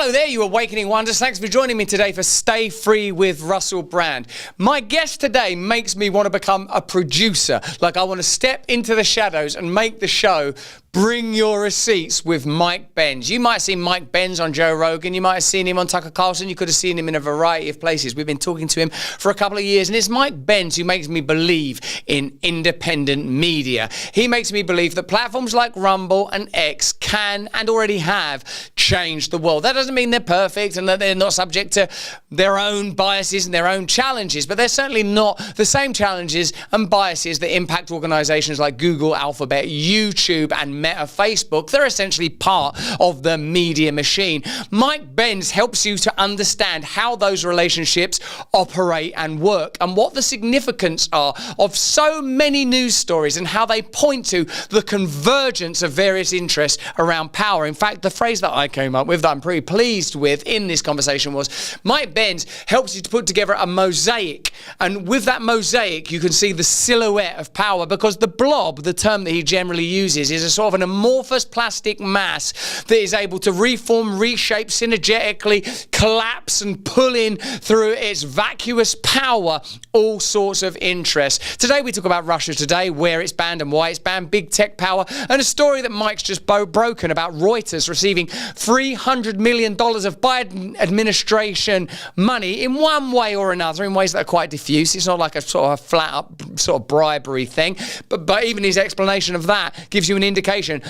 Hello there, you awakening wonders. Thanks for joining me today for Stay Free with Russell Brand. My guest today makes me want to become a producer. Like, I want to step into the shadows and make the show Bring Your Receipts with Mike Benz. You might have seen Mike Benz on Joe Rogan. You might have seen him on Tucker Carlson. You could have seen him in a variety of places. We've been talking to him for a couple of years, and it's Mike Benz who makes me believe in independent media. He makes me believe that platforms like Rumble and X can and already have changed the world. That doesn't mean they're perfect and that they're not subject to their own biases and their own challenges, but they're certainly not the same challenges and biases that impact organizations like Google, Alphabet, YouTube, and Meta, Facebook. They're essentially part of the media machine. Mike Benz helps you to understand how those relationships operate and work, and what the significance are of so many news stories and how they point to the convergence of various interests around power. In fact, the phrase that I came up with that I'm pretty pleased with in this conversation was, Mike Benz helps you to put together a mosaic, and with that mosaic you can see the silhouette of power, because the blob, the term that he generally uses, is a sort of an amorphous plastic mass that is able to reform, reshape, synergetically collapse and pull in through its vacuous power all sorts of interests. Today we talk about Russia Today, where it's banned and why it's banned, big tech power, and a story that Mike's just broken about Reuters receiving $300 million of Biden administration money in one way or another, in ways that are quite diffuse. It's not like a sort of flat up sort of bribery thing, but even his explanation of that gives you an indication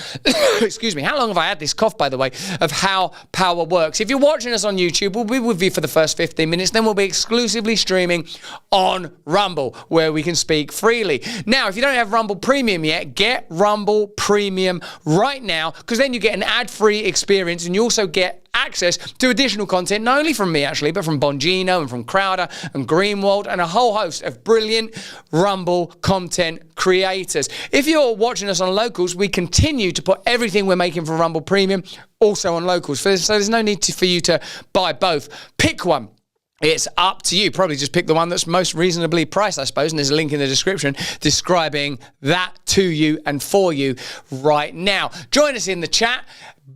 excuse me, how long have I had this cough, by the way, of how power works. If you're watching us on YouTube, we'll be with you for the first 15 minutes, then we'll be exclusively streaming on Rumble, where we can speak freely. Now, if you don't have Rumble Premium yet, get Rumble Premium right now, because then you get an ad-free experience, and you also get access to additional content, not only from me actually, but from Bongino and from Crowder and Greenwald and a whole host of brilliant Rumble content creators. If you're watching us on Locals, we continue to put everything we're making for Rumble Premium also on Locals. So there's no need for you to buy both. Pick one. It's up to you. Probably just pick the one that's most reasonably priced, I suppose, and there's a link in the description describing that to you and for you right now. Join us in the chat.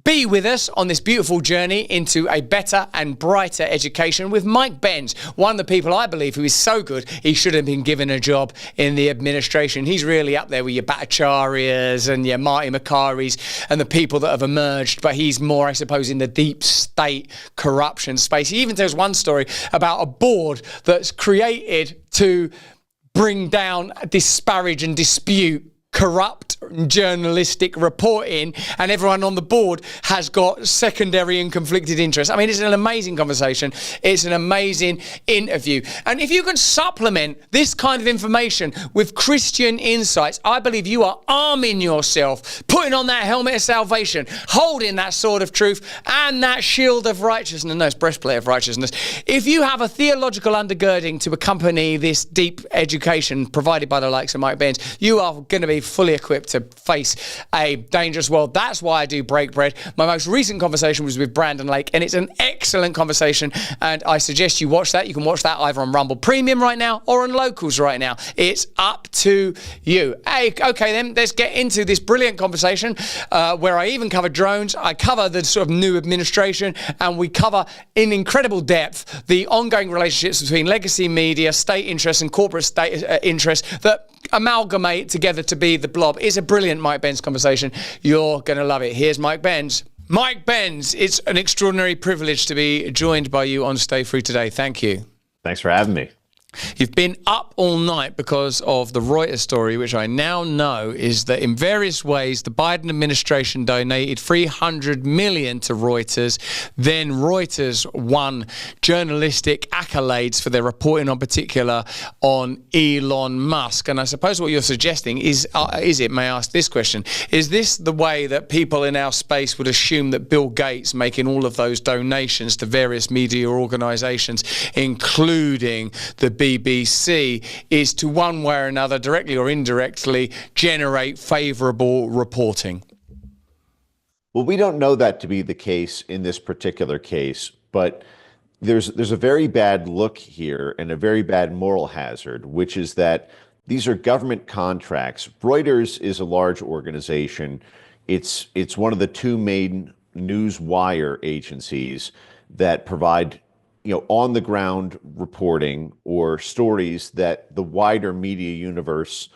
Be with us on this beautiful journey into a better and brighter education with Mike Benz, one of the people I believe who is so good he should have been given a job in the administration. He's really up there with your Bhattacharya's and your Marty Makari's and the people that have emerged, but he's more, I suppose, in the deep state corruption space. He even tells one story about a board that's created to bring down, disparage and dispute corrupt journalistic reporting, and everyone on the board has got secondary and conflicted interests. I mean, it's an amazing conversation. It's an amazing interview. And if you can supplement this kind of information with Christian insights, I believe you are arming yourself, putting on that helmet of salvation, holding that sword of truth and that shield of righteousness, no, it's breastplate of righteousness. If you have a theological undergirding to accompany this deep education provided by the likes of Mike Benz, you are going to be fully equipped to face a dangerous world. That's why I do Break Bread. My most recent conversation was with Brandon Lake, and it's an excellent conversation, and I suggest you watch that. You can watch that either on Rumble Premium right now or on Locals right now. It's up to you. Hey, okay then, let's get into this brilliant conversation where I even cover drones, I cover the sort of new administration, and we cover in incredible depth the ongoing relationships between legacy media, state interests, and corporate state interests that amalgamate together to be the blob. It's a brilliant Mike Benz conversation. You're going to love it. Here's Mike Benz. Mike Benz, it's an extraordinary privilege to be joined by you on Stay Free today. Thank you. Thanks for having me. You've been up all night because of the Reuters story, which I now know is that in various ways the Biden administration donated $300 million to Reuters. Then Reuters won journalistic accolades for their reporting, on particular on Elon Musk. And I suppose what you're suggesting is it, may I ask this question, is this the way that people in our space would assume that Bill Gates making all of those donations to various media organizations, including the BBC, is to one way or another, directly or indirectly, generate favorable reporting? Well, we don't know that to be the case in this particular case, but there's a very bad look here and a very bad moral hazard, which is that these are government contracts. Reuters is a large organization. It's one of the two main news wire agencies that provide, on the ground reporting or stories that the wider media universe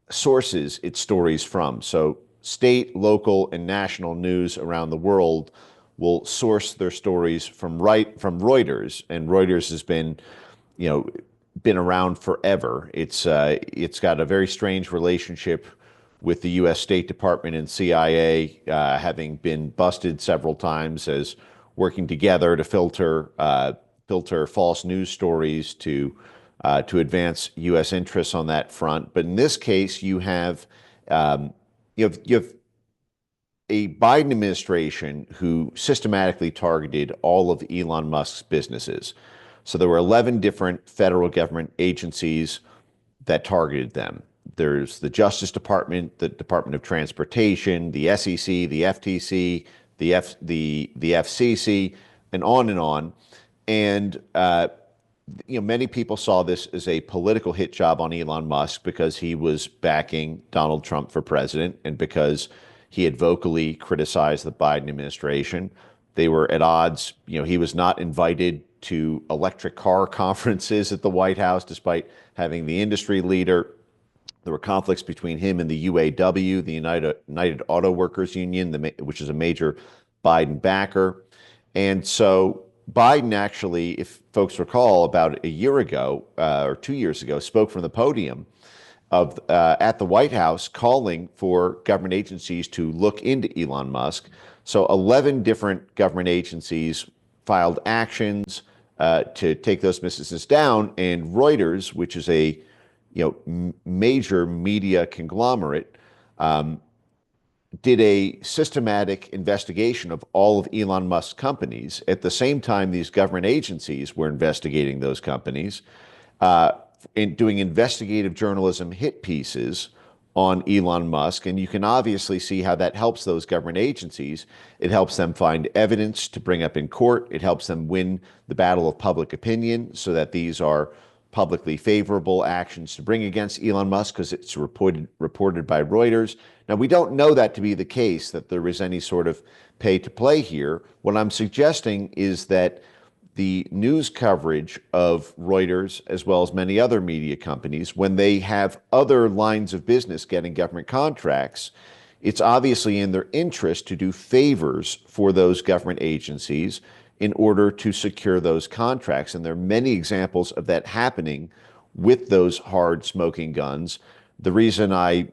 sources its stories from. So state, local, and national news around the world will source their stories from Reuters, and Reuters has been around forever. It's got a very strange relationship with the U.S. State Department and CIA, having been busted several times as working together to filter false news stories to advance U.S. interests on that front. But in this case, you have a Biden administration who systematically targeted all of Elon Musk's businesses. So there were 11 different federal government agencies that targeted them. There's the Justice Department, the Department of Transportation, the SEC, the FTC, the FCC, and on and on. And many people saw this as a political hit job on Elon Musk because he was backing Donald Trump for president and because he had vocally criticized the Biden administration. They were at odds. He was not invited to electric car conferences at the White House, despite having the industry leader. There were conflicts between him and the UAW, the United Auto Workers Union, which is a major Biden backer. And so Biden actually, if folks recall, about a year ago or 2 years ago, spoke from the podium at the White House calling for government agencies to look into Elon Musk. So 11 different government agencies filed actions to take those businesses down, and Reuters, which is a major media conglomerate, did a systematic investigation of all of Elon Musk's companies. At the same time, these government agencies were investigating those companies, and doing investigative journalism hit pieces on Elon Musk. And you can obviously see how that helps those government agencies. It helps them find evidence to bring up in court. It helps them win the battle of public opinion so that these are publicly favorable actions to bring against Elon Musk because it's reported by Reuters. Now, we don't know that to be the case, that there is any sort of pay to play here. What I'm suggesting is that the news coverage of Reuters, as well as many other media companies, when they have other lines of business getting government contracts, it's obviously in their interest to do favors for those government agencies in order to secure those contracts. And there are many examples of that happening with those hard smoking guns. The reason I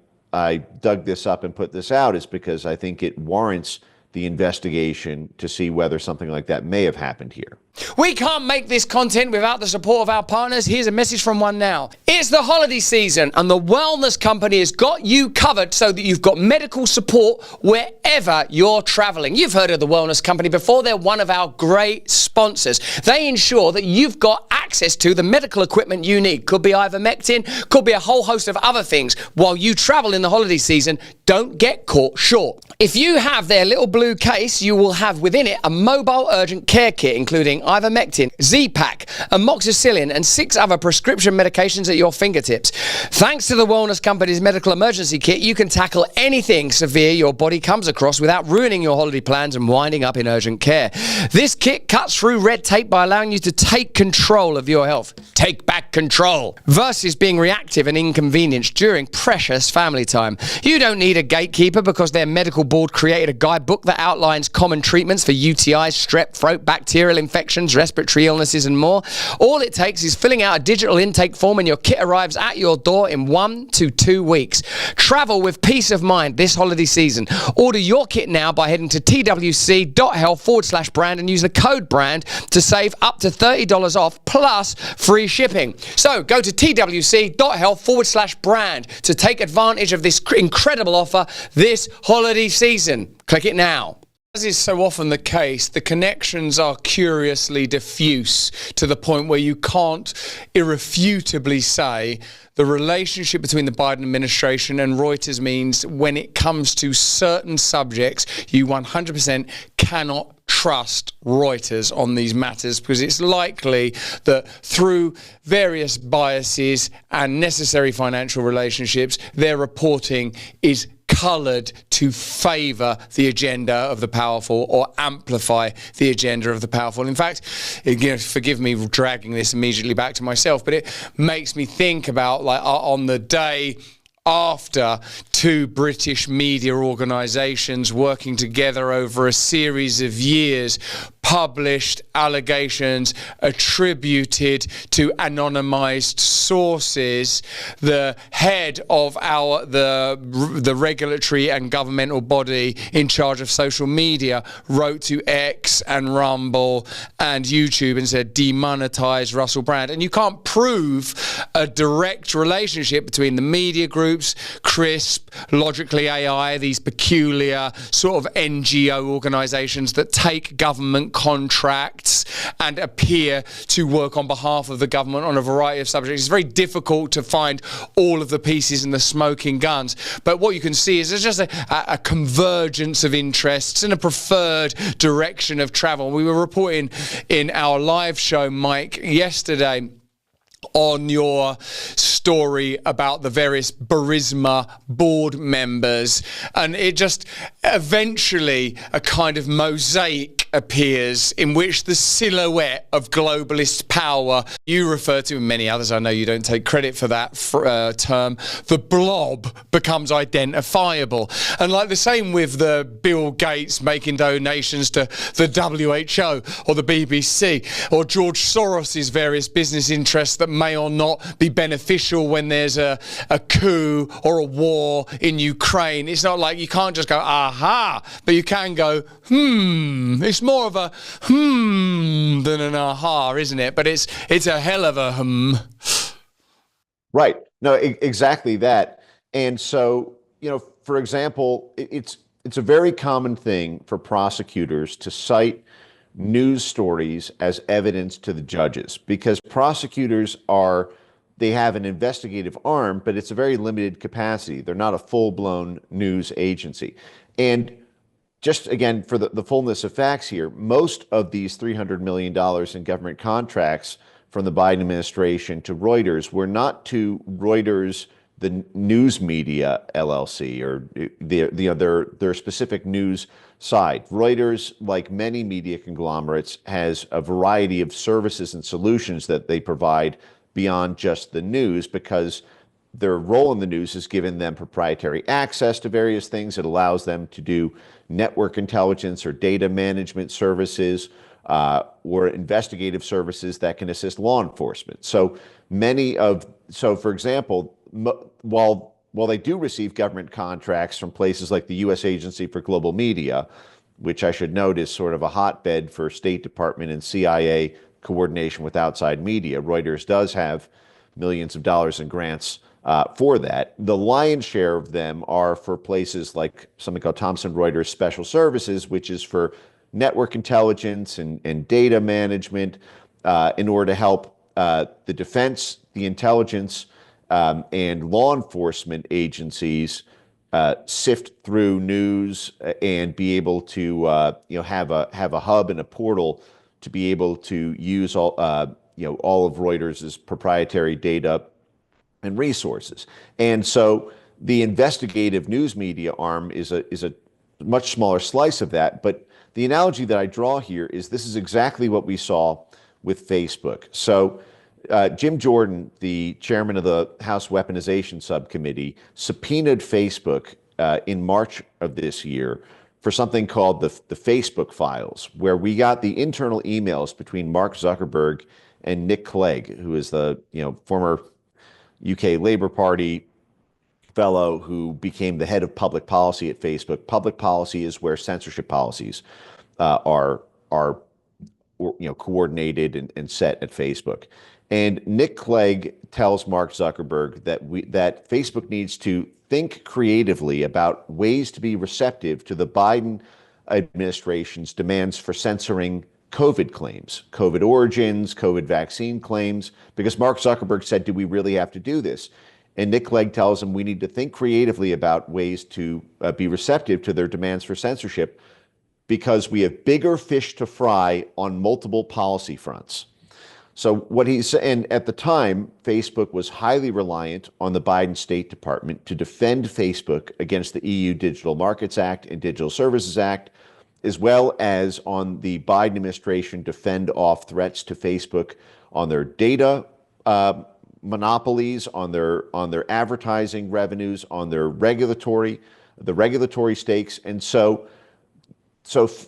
dug this up and put this out is because I think it warrants the investigation to see whether something like that may have happened here. We can't make this content without the support of our partners. Here's a message from one now. It's the holiday season and the Wellness Company has got you covered so that you've got medical support wherever you're traveling. You've heard of the Wellness Company before. They're one of our great sponsors. They ensure that you've got access to the medical equipment you need. Could be ivermectin, could be a whole host of other things. While you travel in the holiday season, don't get caught short. If you have their little blue case, you will have within it a mobile urgent care kit, including ivermectin, Z-Pak, amoxicillin, and 6 other prescription medications at your fingertips. Thanks to the Wellness Company's medical emergency kit, you can tackle anything severe your body comes across without ruining your holiday plans and winding up in urgent care. This kit cuts through red tape by allowing you to take control of your health. Take back control. Versus being reactive and inconvenienced during precious family time. You don't need a gatekeeper because their medical board created a guidebook that outlines common treatments for UTIs, strep throat, bacterial infections, respiratory illnesses, and more. All it takes is filling out a digital intake form and your kit arrives at your door in 1 to 2 weeks. Travel with peace of mind this holiday season. Order your kit now by heading to twc.health/brand and use the code BRAND to save up to $30 off plus free shipping. So go to twc.health/brand to take advantage of this incredible offer this holiday season. Click it now. As is so often the case, the connections are curiously diffuse to the point where you can't irrefutably say the relationship between the Biden administration and Reuters means when it comes to certain subjects, you 100% cannot trust Reuters on these matters because it's likely that through various biases and necessary financial relationships, their reporting is coloured to favour the agenda of the powerful or amplify the agenda of the powerful. In fact, forgive me dragging this immediately back to myself, but it makes me think about, like, on the day after two British media organisations working together over a series of years published allegations attributed to anonymised sources, the head of the regulatory and governmental body in charge of social media wrote to X and Rumble and YouTube and said, demonetize Russell Brand. And you can't prove a direct relationship between the media groups, CRISP, Logically AI, these peculiar sort of NGO organisations that take government contracts and appear to work on behalf of the government on a variety of subjects. It's very difficult to find all of the pieces in the smoking guns, but what you can see is there's just a convergence of interests and a preferred direction of travel. We were reporting in our live show, Mike, yesterday on your story about the various Burisma board members, and it just eventually a kind of mosaic appears in which the silhouette of globalist power you refer to, and many others, I know you don't take credit for that term, the blob becomes identifiable. And like the same with the Bill Gates making donations to the WHO or the BBC, or George Soros's various business interests that may or not be beneficial when there's a coup or a war in Ukraine. It's not like you can't just go, aha, but you can go, It's more of a than an aha, isn't it? But it's a hell of a Right. No, exactly that. And so, for example, it's a very common thing for prosecutors to cite news stories as evidence to the judges, because prosecutors they have an investigative arm, but it's a very limited capacity. They're not a full-blown news agency. And just again, for the fullness of facts here, most of these $300 million in government contracts from the Biden administration to Reuters were not to Reuters, the news media LLC, or their specific news side. Reuters, like many media conglomerates, has a variety of services and solutions that they provide beyond just the news, because their role in the news has given them proprietary access to various things. It allows them to do network intelligence or data management services, or investigative services that can assist law enforcement. So for example, while they do receive government contracts from places like the U.S. Agency for Global Media, which I should note is sort of a hotbed for State Department and CIA coordination with outside media, Reuters does have millions of dollars in grants for that. The lion's share of them are for places like something called Thomson Reuters Special Services, which is for network intelligence and data management in order to help the defense, the intelligence, and law enforcement agencies sift through news and be able to have a hub and a portal to be able to use all of Reuters's proprietary data and resources. And so the investigative news media arm is a much smaller slice of that. But the analogy that I draw here is this is exactly what we saw with Facebook. So Jim Jordan, the chairman of the House Weaponization Subcommittee, subpoenaed Facebook in March of this year for something called the Facebook files, where we got the internal emails between Mark Zuckerberg and Nick Clegg, who is the former UK Labour Party fellow who became the head of public policy at Facebook. Public policy is where censorship policies are coordinated and set at Facebook. And Nick Clegg tells Mark Zuckerberg that Facebook needs to think creatively about ways to be receptive to the Biden administration's demands for censoring COVID claims, COVID origins, COVID vaccine claims, because Mark Zuckerberg said, do we really have to do this? And Nick Clegg tells him we need to think creatively about ways to be receptive to their demands for censorship, because we have bigger fish to fry on multiple policy fronts. So what he's and at the time, Facebook was highly reliant on the Biden State Department to defend Facebook against the EU Digital Markets Act and Digital Services Act, as well as on the Biden administration to fend off threats to Facebook on their data monopolies, on their advertising revenues, on their regulatory stakes. And so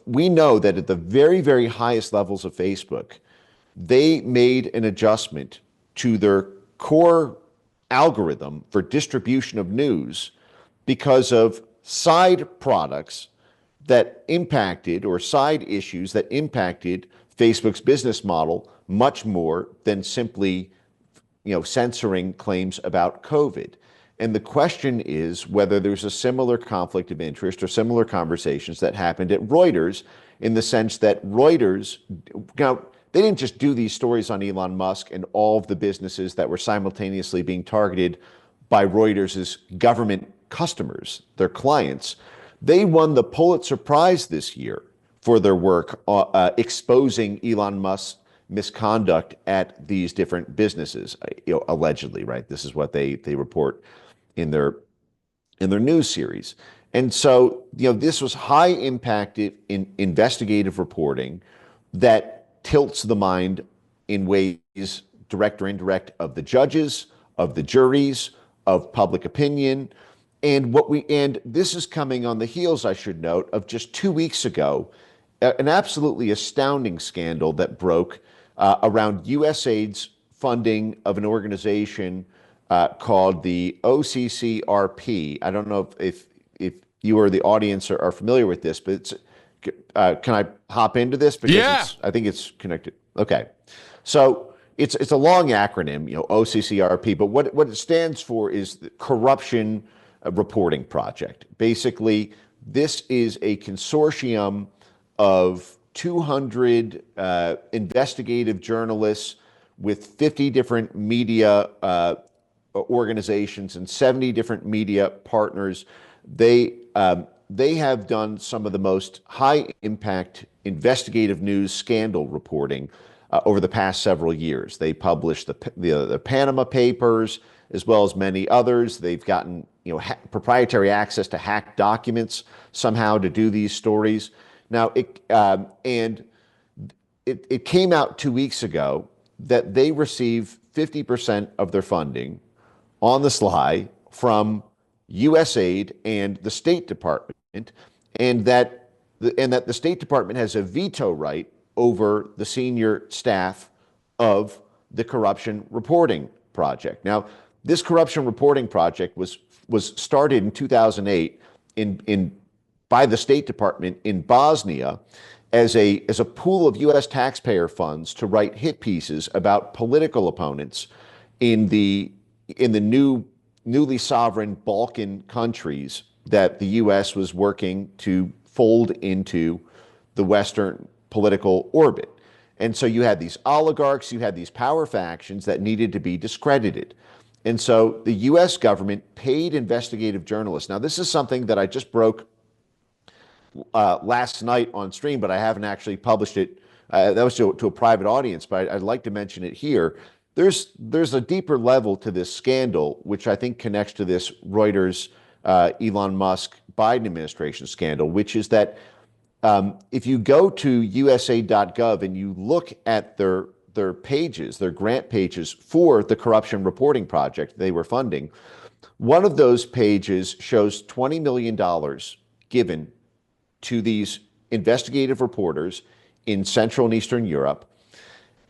we know that at the very, very highest levels of Facebook, they made an adjustment to their core algorithm for distribution of news because of side products that impacted, or side issues that impacted Facebook's business model much more than simply, censoring claims about COVID. And the question is whether there's a similar conflict of interest or similar conversations that happened at Reuters, in the sense that Reuters, they didn't just do these stories on Elon Musk and all of the businesses that were simultaneously being targeted by Reuters' government customers, their clients. They won the Pulitzer Prize this year for their work exposing Elon Musk's misconduct at these different businesses, allegedly, right? This is what they report in their news series. And so, this was high impact in investigative reporting that tilts the mind in ways, direct or indirect, of the judges, of the juries, of public opinion. And this is coming on the heels, I should note, of just 2 weeks ago, an absolutely astounding scandal that broke around USAID's funding of an organization called the OCCRP. I don't know if you or the audience are familiar with this, but it's, can I hop into this? Because I think it's connected. Okay. So it's a long acronym, OCCRP, but what it stands for is the Corruption Reporting Project. Basically, this is a consortium of 200 investigative journalists with 50 different media organizations and 70 different media partners. They have done some of the most high-impact investigative news scandal reporting over the past several years. They published the Panama Papers, as well as many others. They've gotten proprietary access to hacked documents somehow to do these stories. Now, it came out 2 weeks ago that they receive 50% of their funding on the sly from USAID and the State Department, and that the State Department has a veto right over the senior staff of the Corruption Reporting Project. Now, this Corruption Reporting Project was started in 2008 by the State Department in Bosnia as a pool of U.S. taxpayer funds to write hit pieces about political opponents in the newly sovereign Balkan countries that the U.S. was working to fold into the Western political orbit. And so you had these oligarchs, you had these power factions that needed to be discredited. And so the U.S. government paid investigative journalists. Now, this is something that I just broke last night on stream, but I haven't actually published it. That was to a private audience, but I'd like to mention it here. There's a deeper level to this scandal, which I think connects to this Reuters, Elon Musk, Biden administration scandal, which is that if you go to USA.gov and you look at their pages, their grant pages for the Corruption Reporting Project they were funding, one of those pages shows $20 million given to these investigative reporters in Central and Eastern Europe.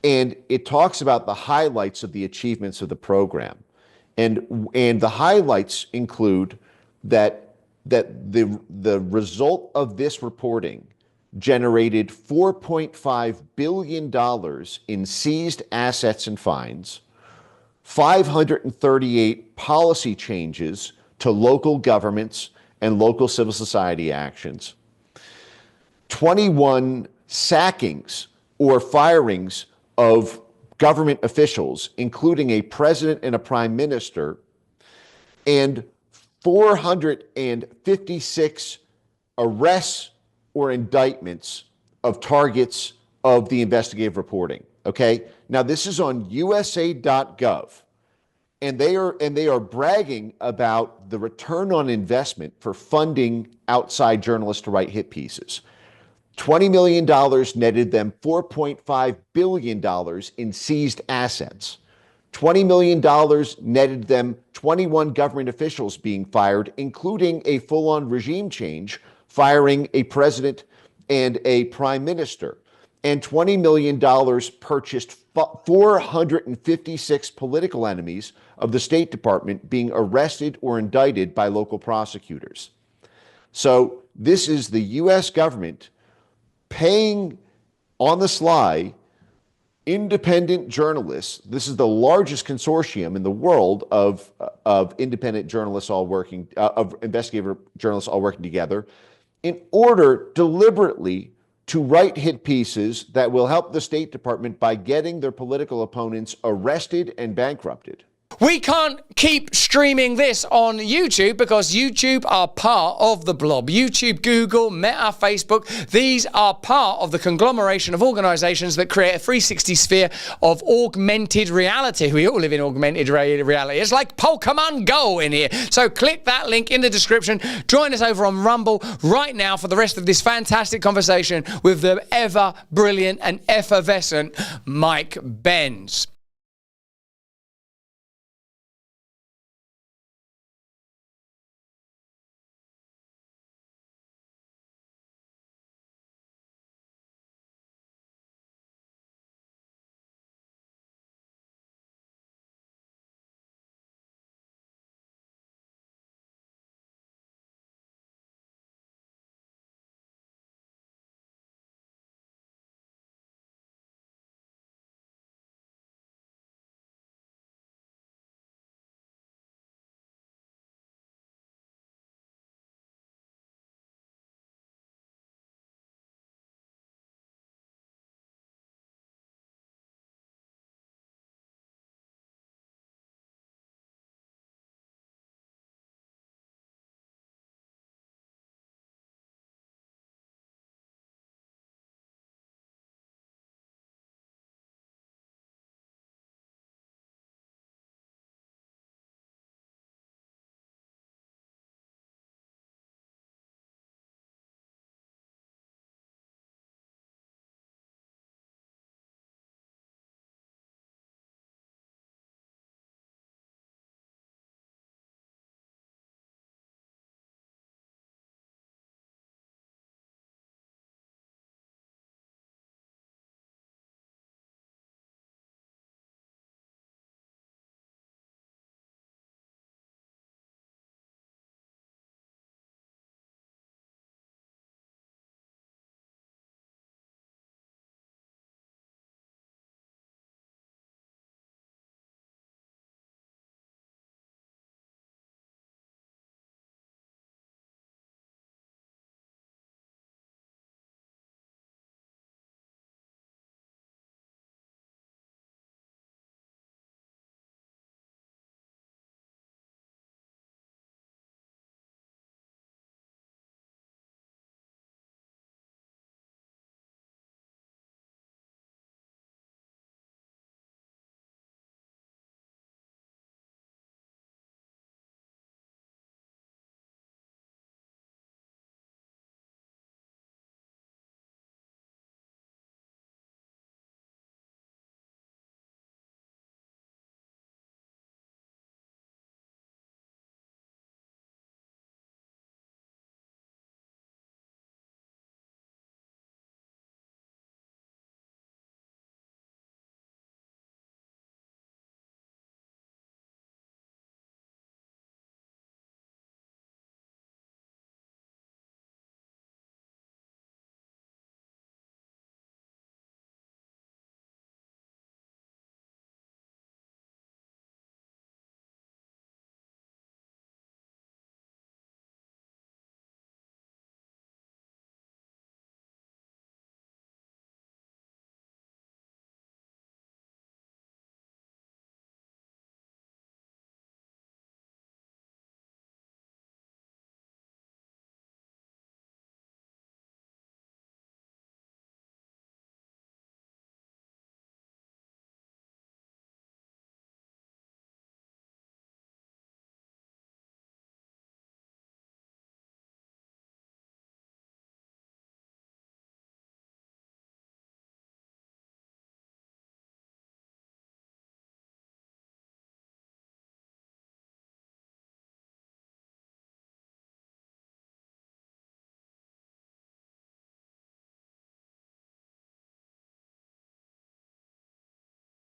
And it talks about the highlights of the achievements of the program. And the highlights include that the result of this reporting generated $4.5 billion in seized assets and fines, 538 policy changes to local governments and local civil society actions, 21 sackings or firings of government officials, including a president and a prime minister, and 456 arrests or indictments of targets of the investigative reporting. Okay. Now this is on USA.gov. And they are bragging about the return on investment for funding outside journalists to write hit pieces. $20 million netted them $4.5 billion in seized assets. $20 million netted them 21 government officials being fired, including a full-on regime change, firing a president and a prime minister. And $20 million purchased 456 political enemies of the State Department being arrested or indicted by local prosecutors. So this is the U.S. government paying on the sly independent journalists. This is the largest consortium in the world of independent journalists all working, of investigative journalists all working together, in order deliberately to write hit pieces that will help the State Department by getting their political opponents arrested and bankrupted. We can't keep streaming this on YouTube because YouTube are part of the blob. YouTube, Google, Meta, Facebook, these are part of the conglomeration of organizations that create a 360 sphere of augmented reality. We all live in augmented reality. It's like Pokemon Go in here. So click that link in the description. Join us over on Rumble right now for the rest of this fantastic conversation with the ever brilliant and effervescent Mike Benz.